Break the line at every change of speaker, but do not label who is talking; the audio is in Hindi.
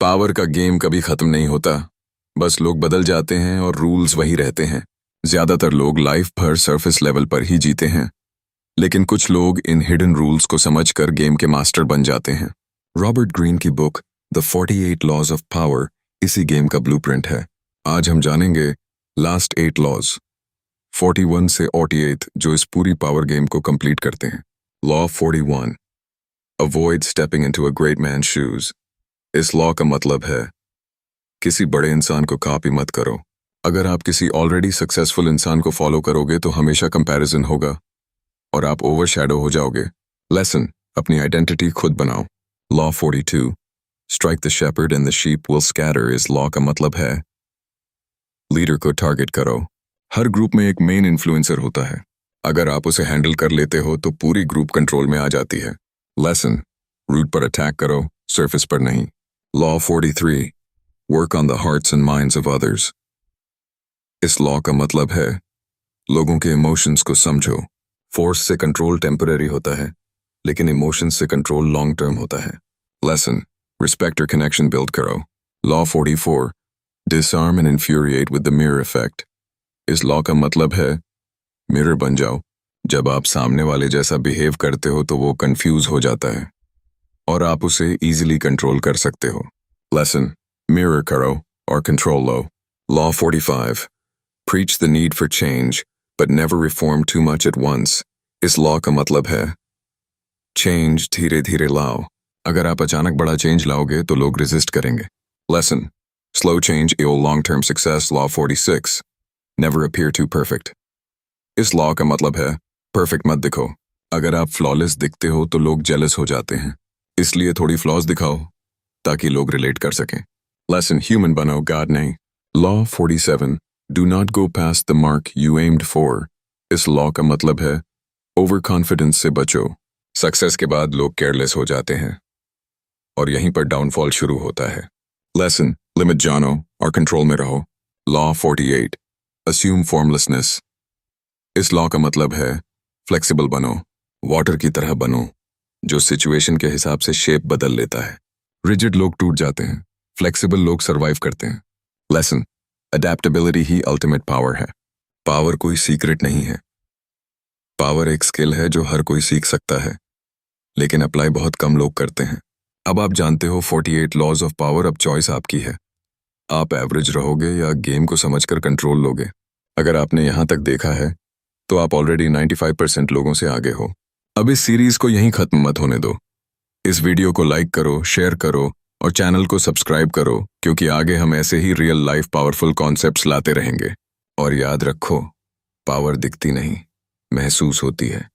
पावर का गेम कभी खत्म नहीं होता। बस लोग बदल जाते हैं और रूल्स वही रहते हैं। ज्यादातर लोग लाइफ भर सरफेस लेवल पर ही जीते हैं, लेकिन कुछ लोग इन हिडन रूल्स को समझकर गेम के मास्टर बन जाते हैं। रॉबर्ट ग्रीन की book the 48 laws of power इसी गेम का ब्लूप्रिंट है। आज हम जानेंगे लास्ट 8 लॉज 41 से 48 जो इस पूरी पावर गेम को कंप्लीट करते हैं। Law 41, avoid stepping into a great man's shoes. इस लॉ का मतलब है किसी बड़े इंसान को कॉपी मत करो। अगर आप किसी ऑलरेडी सक्सेसफुल इंसान को फॉलो करोगे तो हमेशा कंपैरिजन होगा और आप ओवरशैडो हो जाओगे। लेसन, अपनी आइडेंटिटी खुद बनाओ। Law 42, strike the shepherd and the sheep will scatter. इस लॉ का मतलब है लीडर को टारगेट करो। हर ग्रुप में एक मेन इन्फ्लुएंसर होता है। अगर आप उसे हैंडल कर लेते हो तो पूरी ग्रुप कंट्रोल में आ जाती है। लेसन, रूट पर अटैक करो, सरफेस पर नहीं। Law 43, work on the hearts and minds of others. इस लॉ का मतलब है लोगों के इमोशंस को समझो। फोर्स से कंट्रोल टेम्पररी होता है, लेकिन इमोशंस से कंट्रोल लॉन्ग टर्म होता है। लेसन, रिस्पेक्ट और कनेक्शन बिल्ड करो। Law 44, disarm and infuriate with the mirror effect. इस लॉ का मतलब है मिरर बन जाओ। जब आप सामने वाले जैसा बिहेव करते हो तो वो कंफ्यूज हो जाता है और आप उसे इजीली कंट्रोल कर सकते हो। लेसन, मिरर करो और control low. Law 45, preach the need for change but never reform too much at once। इस लॉ का मतलब है चेंज धीरे धीरे लाओ। अगर आप अचानक बड़ा चेंज लाओगे तो लोग रेजिस्ट करेंगे। Lesson, slow change ill long term success. Law 46, never appear too perfect. इस लॉ का मतलब है परफेक्ट मत दिखो। अगर आप फ्लॉलेस दिखते हो तो लोग जेलस हो जाते हैं, इसलिए थोड़ी फ्लॉज दिखाओ ताकि लोग रिलेट कर सकें। लेसन, ह्यूमन बनो, गॉड नहीं। Law 47, do not go past the mark you aimed for। इस लॉ का मतलब है ओवर कॉन्फिडेंस से बचो। सक्सेस के बाद लोग केयरलेस हो जाते हैं और यहीं पर डाउनफॉल शुरू होता है। लेसन, लिमिट जानो और कंट्रोल में रहो। Law 48, assume formlessness. इस लॉ का मतलब है फ्लेक्सिबल बनो, वाटर की तरह बनो जो सिचुएशन के हिसाब से शेप बदल लेता है। रिजिड लोग टूट जाते हैं, फ्लेक्सिबल लोग सर्वाइव करते हैं। लेसन, अडेप्टेबिलिटी ही अल्टीमेट पावर है। पावर कोई सीक्रेट नहीं है। पावर एक स्किल है जो हर कोई सीख सकता है, लेकिन अप्लाई बहुत कम लोग करते हैं। अब आप जानते हो 48 लॉज ऑफ पावर। अब चॉइस आपकी है। आप एवरेज रहोगे या गेम को समझकर कंट्रोल लोगे। अगर आपने यहां तक देखा है तो आप ऑलरेडी 95% लोगों से आगे हो। अब इस सीरीज को यहीं खत्म मत होने दो। इस वीडियो को लाइक करो, शेयर करो और चैनल को सब्सक्राइब करो, क्योंकि आगे हम ऐसे ही रियल लाइफ पावरफुल कॉन्सेप्ट्स लाते रहेंगे। और याद रखो, पावर दिखती नहीं, महसूस होती है।